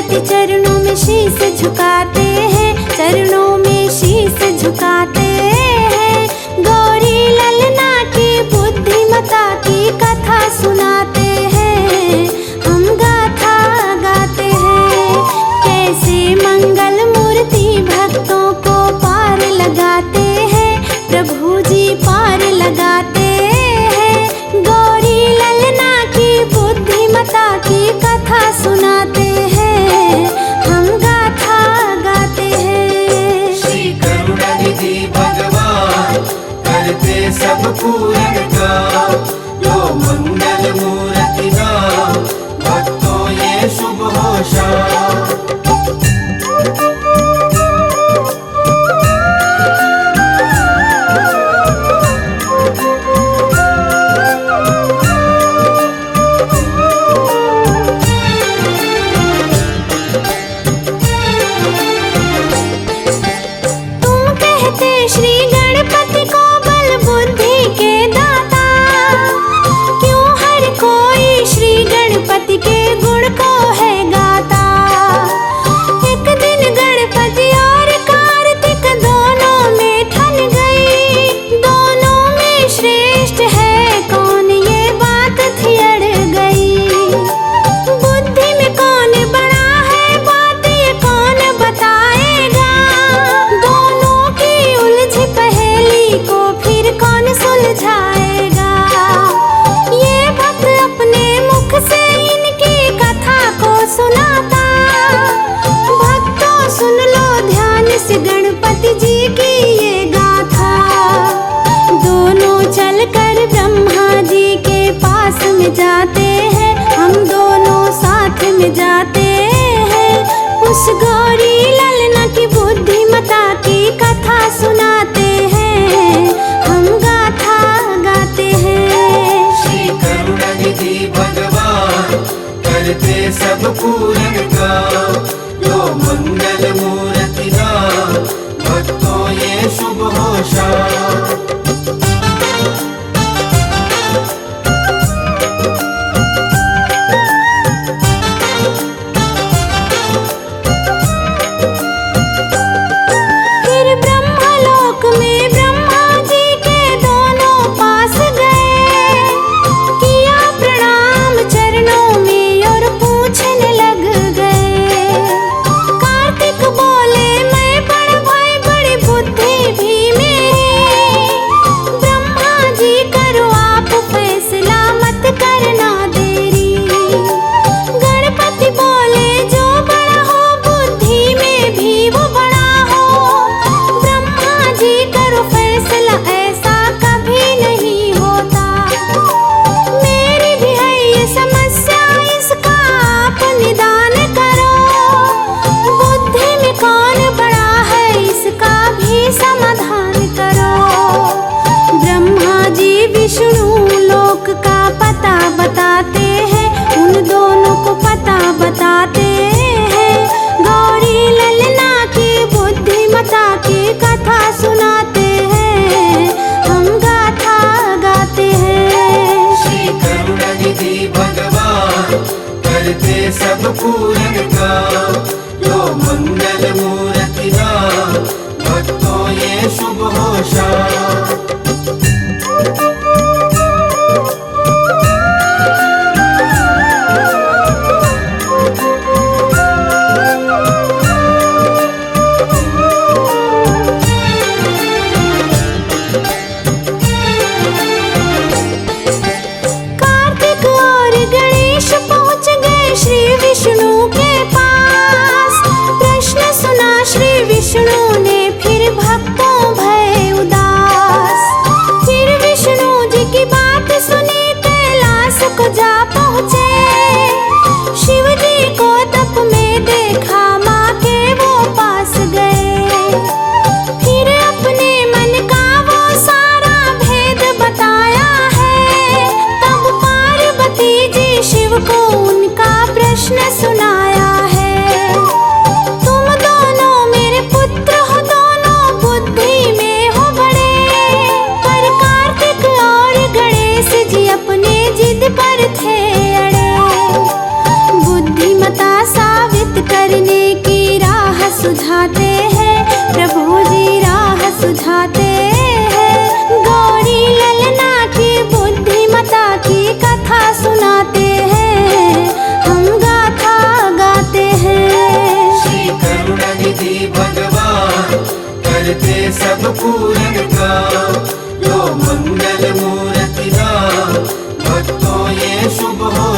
गणपति चरणों में शीश झुकाते हैं, चरणों में शीश झुकाते हैं। गौरी ललना की बुद्धिमता की कथा सुनाते हैं, हम गाथा गाते हैं। कैसे मंगल मूर्ति भक्तों को पार लगाते हैं, प्रभु जी पार लगाते हैं। गौरी ललना की बुद्धिमता की कथा सुनाते हैं, हम गाथा गाते हैं। श्री करुणानिधि भगवान करते सब पूर्ण काम, जो मंगल मूर्ति नाम भक्तों ये शुभ हो शाम। श्री गणपति को बल बुद्धि के दाता, क्यों हर कोई श्री गणपति के गुण को है गाता।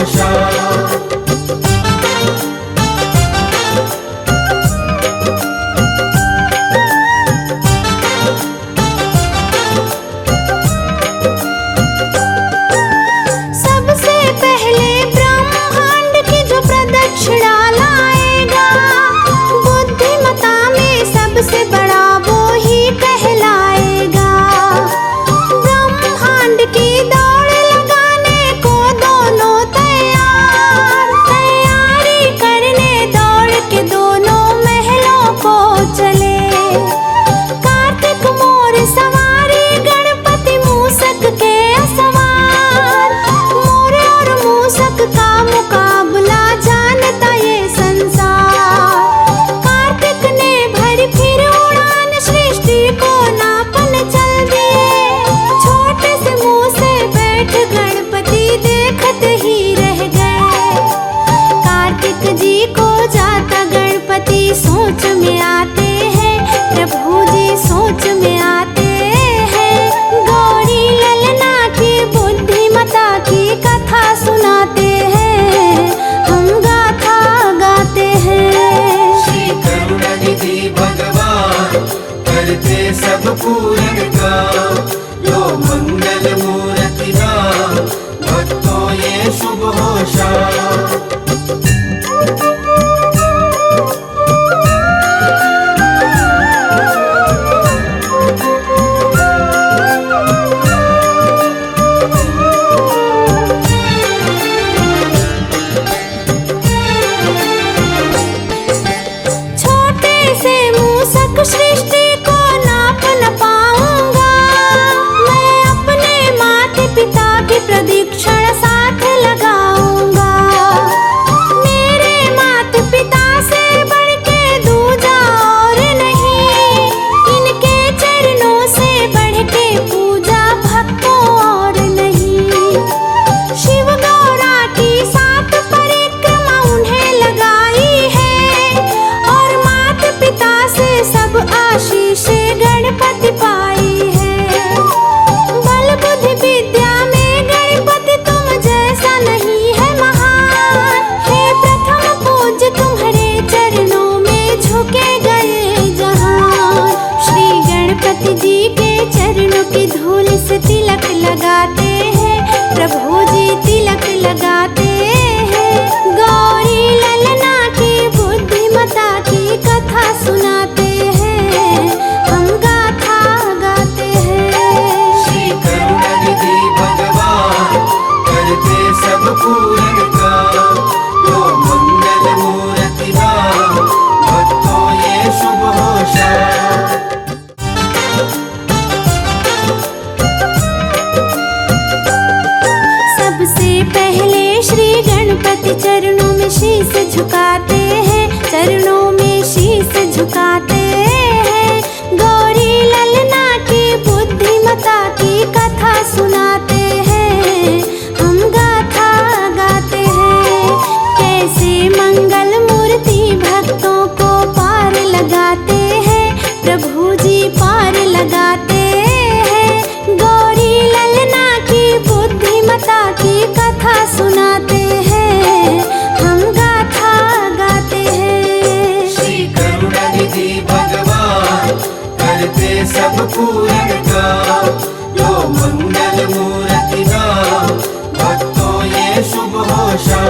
होशा। सबसे पहले ब्रह्मांड की जो प्रदक्षिणा लाएगा, बुद्धिमता में सबसे बड़ा वो ही कहलाएगा। ब्रह्मांड की दौड़ लगाने को दोनों तैयारी करने दौड़ के दोनों महलों को चले। कार्तिक मोर सवारी गणपति मूसक के असवार, मोर और मूसक का मुकाबला जानता ये संसार। कार्तिक ने भरी फिर उड़ान, सृष्टि को नापन चल दिए। छोटे से मुंह से बैठ गणपति देखते ही रह गए। कार्तिक जी को जाता गणपति सोच में आते हैं, प्रभु जी सोच में आते हैं। गौरी ललना की बुद्धिमता की कथा सुनाते हैं, हम गाथा गाते हैं। श्री करुणानिधि भगवान करते सब पूर्ण काम, यो मंगल मूर्ति नाम भक्तों ये शुभ होशा। छोटे से मूसक सृष्टि को नाप न पाऊंगा, मैं अपने माता पिता की प्रदक्षिण साथ लगाऊंगा। मेरे माता पिता से बढ़ के दूजा और नहीं, इनके चरणों से बढ़ के पूजा भक्तों और नहीं। शिव गौरा की 7 परिक्रमा उन्हें लगाई है, और माता पिता से सब आशीष गणपति पाई है। बल बुद्धि विद्या में गणपति तुम जैसा नहीं है महान। हे प्रथम पूज्य तुम्हारे चरणों में झुके गए जहान। श्री गणपति जी के चरणों की धूल से तिलक लगाते हैं, प्रभु जी तिलक लगाते हैं। गौरी ललना की बुद्धिमता की कथा सुनाते हैं, हम गाथा गाते हैं। श्री करुणानिधि भगवान करते सब पूर्ण काम, यो मंगल मूर्ति नाम भक्तों ये शुभ होशा। सबसे पहले श्री गणपति चरणों में शीश झुकाते हैं, चरणों में शीश झुकाते हैं। गौरी ललना की बुद्धिमता की कथा सुनाते हैं, हम गाथा गाते हैं। कैसे मंगल मूर्ति भक्तों को पार लगाते हैं, प्रभु जी पार लगाते हैं। गौरी ललना की बुद्धिमता की कथा सुनाते हैं, हम गाथा गाते हैं। श्री करुणानिधि भगवान करते सब पूर्ण काम, यो मंगल मूर्ति नाम भक्तों ये शुभ होशा।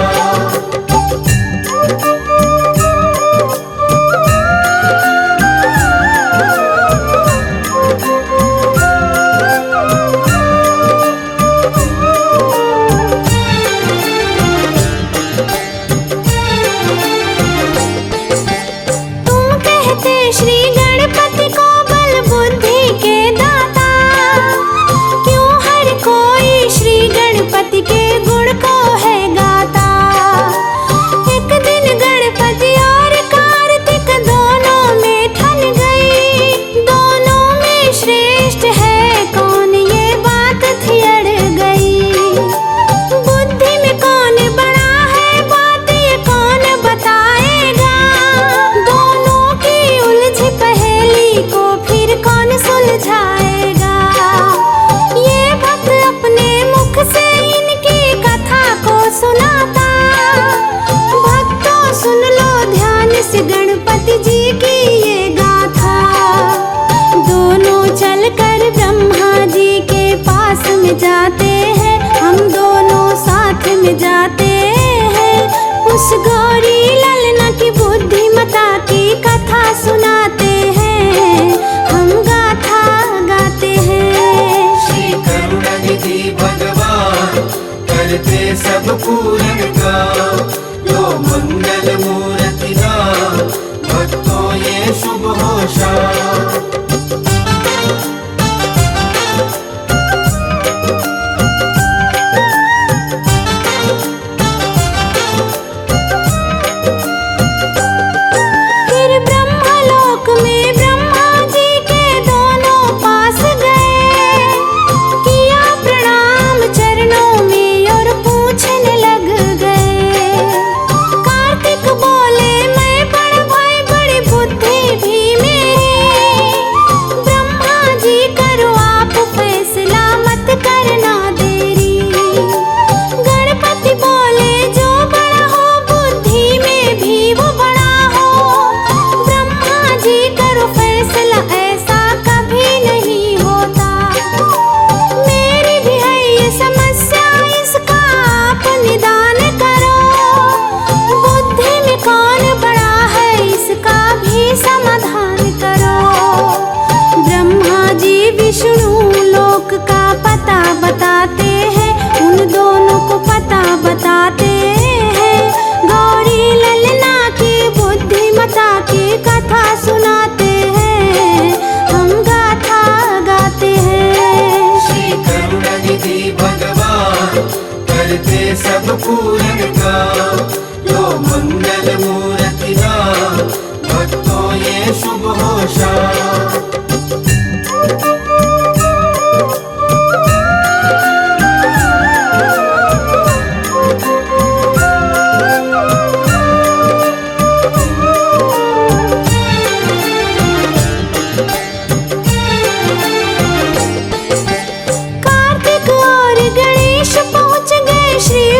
तुम कहते श्री गणपति को बल बुद्धि के दाता, क्यों हर को सब पूर्ण गाओ, लो मंगल मूर्ति गाओ, भक्तों ये शुभ होशा। बताते हैं, उन दोनों को पता बताते हैं। गौरी ललना की बुद्धिमता की कथा सुनाते हैं, हम गाथा गाते हैं। श्री करुणानिधि भगवान करते सब पूर्ण गाओ, लो मंगल मूर्ति गाओ, भक्तों ये शुभ होशा।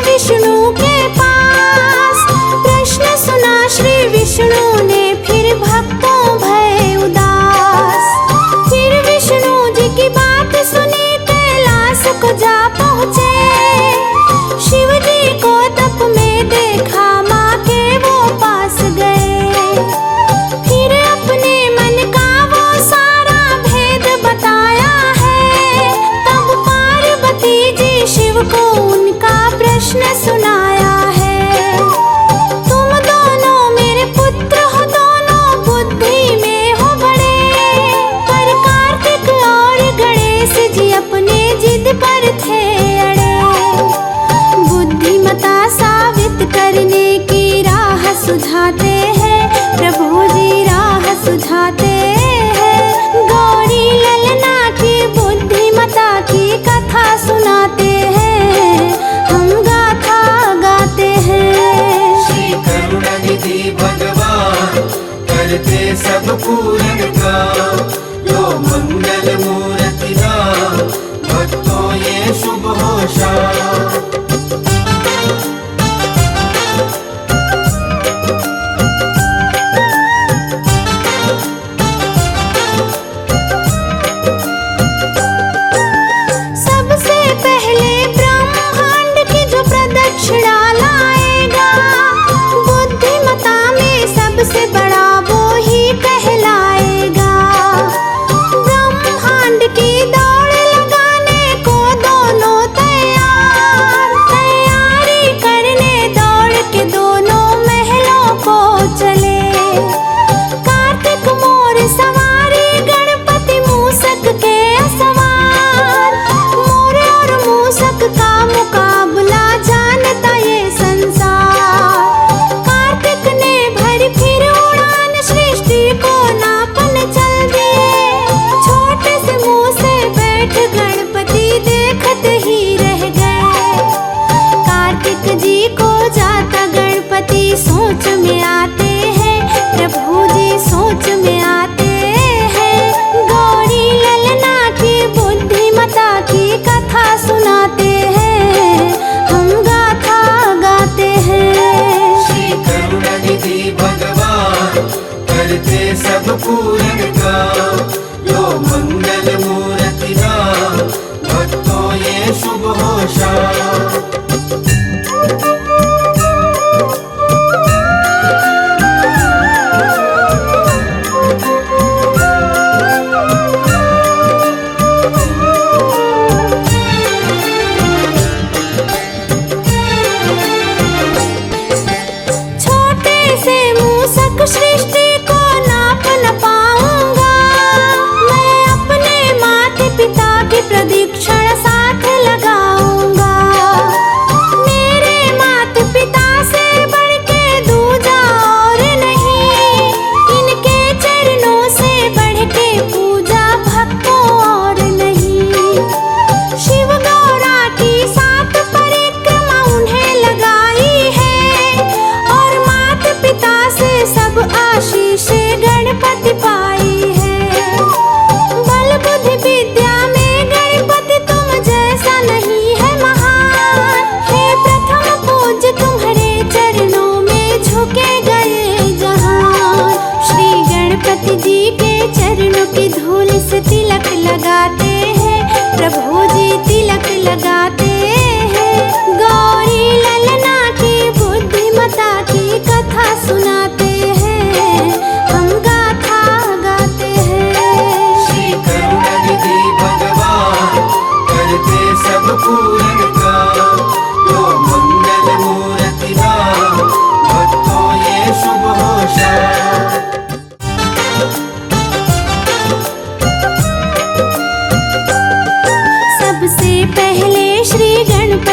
विष्णु के पास प्रश्न सुना श्री विष्णु ने, फिर भक्तों भय उदास। फिर विष्णु जी की बात सुनी, कैलाश को जा पहुँचे। शिव जी को तप में देखा, माँ के वो पास गए। फिर अपने मन का वो सारा भेद बताया है, तब पार्वती जी शिव को उनका प्रश्न सुनाया है। तुम दोनों मेरे पुत्र हो, दोनों बुद्धि में हो बड़े, पर कार्तिक और गणेश जी अपने जिद पर थे अड़े। बुद्धिमता साबित करने की राह सुझाते हैं, प्रभु जी राह सुझाते हैं। गौरी ललना की बुद्धिमता की कथा सुनाते हैं, हम गाथा गाते हैं। श्री करुणानिधि भगवान करते सब पूर्ण गाओ, लो मंगल मूर्ति गाओ, भक्तों ये शुभ होशा। सबसे पहले ब्रह्मांड की जो प्रदक्षिणा लाएगा, बुद्धिमता में सबसे बड़ा वो ही कहलाएगा। ब्रह्मांड की दौड़ लगाने को दोनों तैयार, तैयारी करने दौड़ के दोनों महलों को चले। कार्तिक मोर सवारी, गणपति मूसक के सवार। मोर और मूसक का मुकाबला जानता ये संसार। कार्तिक ने भरी फिर उड़ान, सृष्टि को नापन चल दिए। छोटे से मुंह से बैठ गणपति देखते ही रह गए। कार्तिक जी को जाता गणपति सोच में आते हैं, प्रभु जी सोच में आते हैं। गौरी ललना की बुद्धिमता की कथा सुनाते हैं, हम गाथा गाते हैं। श्री करुणानिधि भगवान करते सब पूर्ण गाओ, लो मंगल मूर्ति गाओ, भक्तों ये शुभ होशा।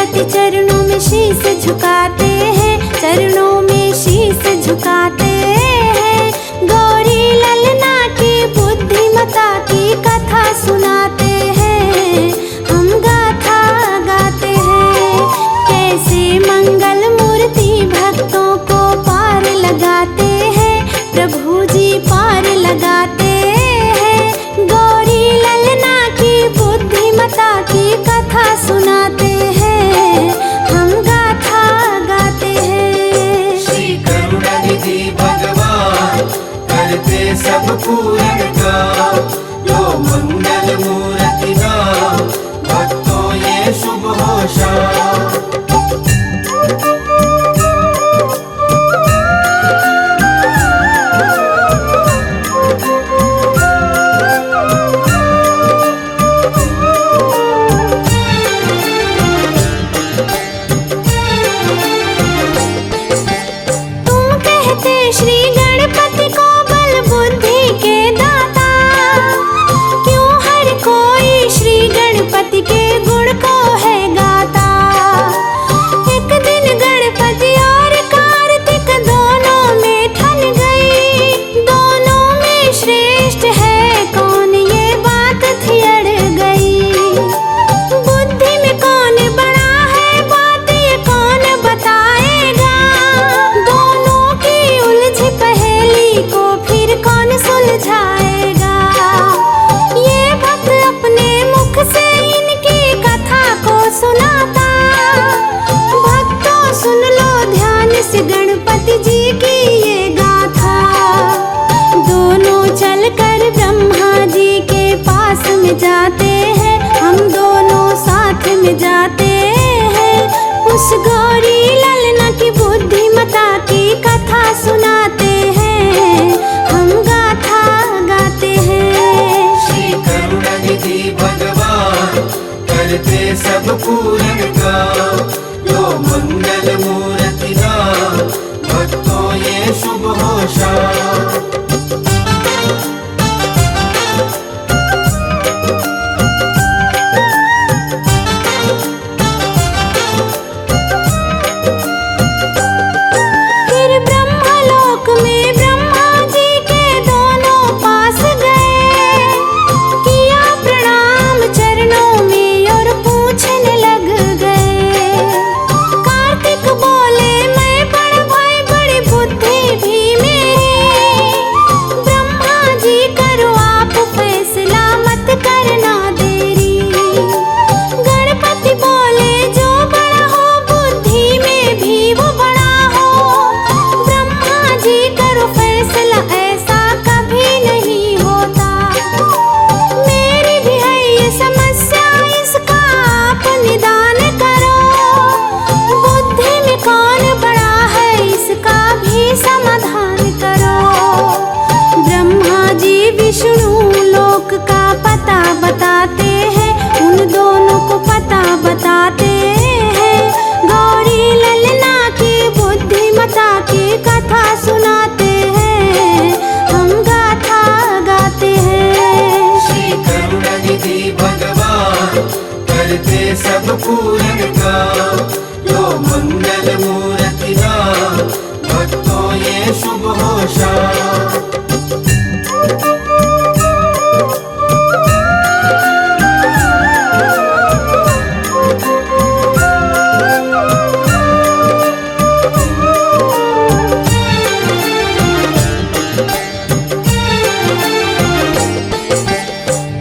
गणपति चरणों में शीश झुकाते हैं, चरणों में शीश झुकाते हैं। गौरी ललना की बुद्धिमता की कथा सुनाते हैं, हम गाथा गाते हैं। कैसे मंगल मूर्ति भक्तों को पार लगाते हैं, प्रभु जी पार लगाते हैं। गौरी ललना की बुद्धिमता की कथा सुनाते हैं, हम गाथा गाते हैं। श्री करुणानिधि भगवान करते सब पूर्ण काम, लो मंगल मूर्ति नाम, भक्तों ये शुभ हो शाम। श्री गणपति को बल बुद्धि के दाता, क्यों हर कोई श्री गणपति के गुण को है गाता। एक दिन गणपति और कार्तिक दोनों में ठन गई, दोनों में श्रेष्ठ है कौन ये बात थी अड़ गई। बुद्धि में कौन बड़ा है बात ये कौन बताएगा, दोनों की उलझी पहेली को फिर कौन सुलझाएगा। ये भक्त अपने मुख से इनकी कथा को सुनाता, भक्तों सुन लो ध्यान से गणपति जी की ये गाथा। दोनों चलकर ब्रह्मा जी के पास में जाते हैं, हम दोनों साथ में जाते हैं। उस गौरी ललना की बुद्धिमता की कथा सुनाते हैं, हम गाथा गाते हैं। श्री करुणानिधि भगवान करते सब पूर्ण काम, लो मंगल मूर्ति नाम, भक्तों ये शुभ हो शाम। फिर ब्रह्मलोक में ब्रह्मा जी के दोनों पास गए, किया प्रणाम चरणों में और पूछने लग गए। कार्तिक बोले मैं बड़ भाई बड़ी बुद्धि भी मेरी, ब्रह्मा जी करो आप फैसला मत करना देरी। गणपति बोले जो बड़ा हो बुद्धि में भी वो बड़ा हो, ब्रह्मा जी करो फैसला ऐसा कभी नहीं होता। मेरी भी है ये समस्या इसका आप निदान करो, बुद्धि में कौन बड़ा है इसका भी समाधान करो। ब्रह्मा जी विष्णु लोक का पता बताते हैं, उन दोनों को पता बताते हैं। गौरी ललना की बुद्धिमता की कथा सुनाते हैं, हम गाथा गाते हैं। श्री करुणानिधि भगवान करते सब पूर्ण काम, लो मंगल मूर्ति नाम, भक्तों ये शुभ हो शाम।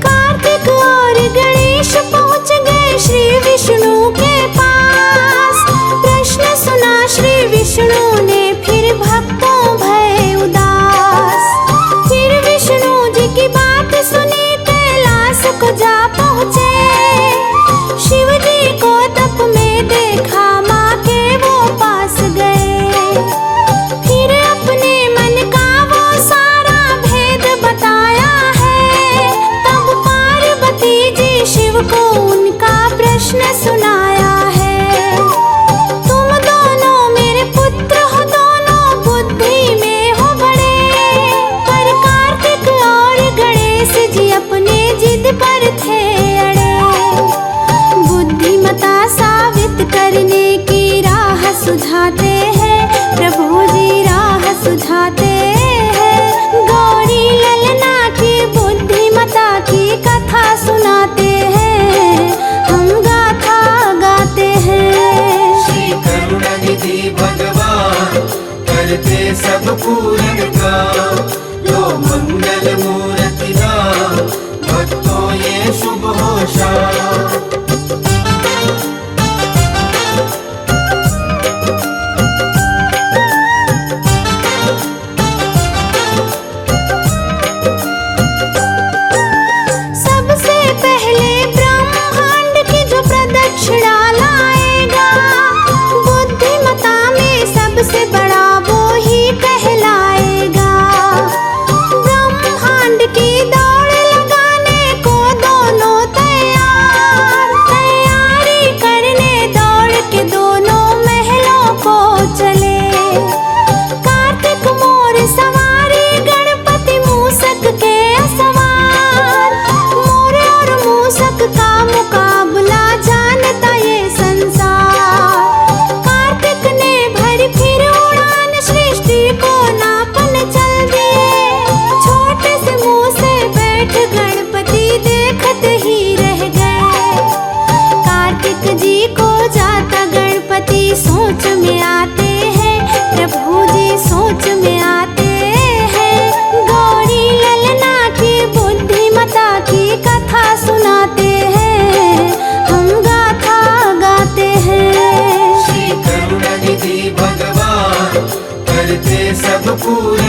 कार्तिक और गणेश पहुंच गए श्री विष्णु के पास, प्रश्न सुना श्री विष्णु ने फिर भक्तों भय उदास। फिर विष्णु जी की बात सुनी कैलाश को जा पहुँचे, शिव जी को तप में देखा माँ के वो पास गए। फिर अपने मन का वो सारा भेद बताया है, तब पार्वती जी शिव को उनका प्रश्न सुनाया है। तुम दोनों मेरे पुत्र हो, दोनों बुद्धि में हो बड़े, पर कार्तिक और गणेश जी अपने जिद पर थे अड़े। बुद्धिमता साबित सुझाते हैं, प्रभु जी राह सुझाते हैं। गौरी ललना की बुद्धिमता की कथा सुनाते हैं, हम गाथा गाते हैं। श्री करुणानिधि भगवान करते सब पूरन काम, लो मंगल मूर्ति राम, भक्तों ये शुभ हो शाम। सबसे पहले ब्रह्मांड की जो प्रदक्षिणा लाएगा, बुद्धिमता में सबसे बड़ा वो ही कहलाएगा। ब्रह्मांड की दौड़ लगाने को दोनों तैयार, तैयारी करने दौड़ के दोनों महलों को चले। कार्तिक मोर सवारी गणपति मूसक के असवार, मोर और मूसक का मुकाबला जानता ये संसार। कार्तिक ने भरी फिर उड़ान, सृष्टि को नापन चल दिए। छोटे से मुंह से बैठ गणपति देखते ही रह गए। कार्तिक जी को जाता गणपति सोच में आते हैं, प्रभु जी सोच में आते हैं। गौरी ललना की बुद्धिमता की कथा सुनाते हैं, हम गाथा गाते हैं। श्री करुणानिधि भगवान करते सब पूरन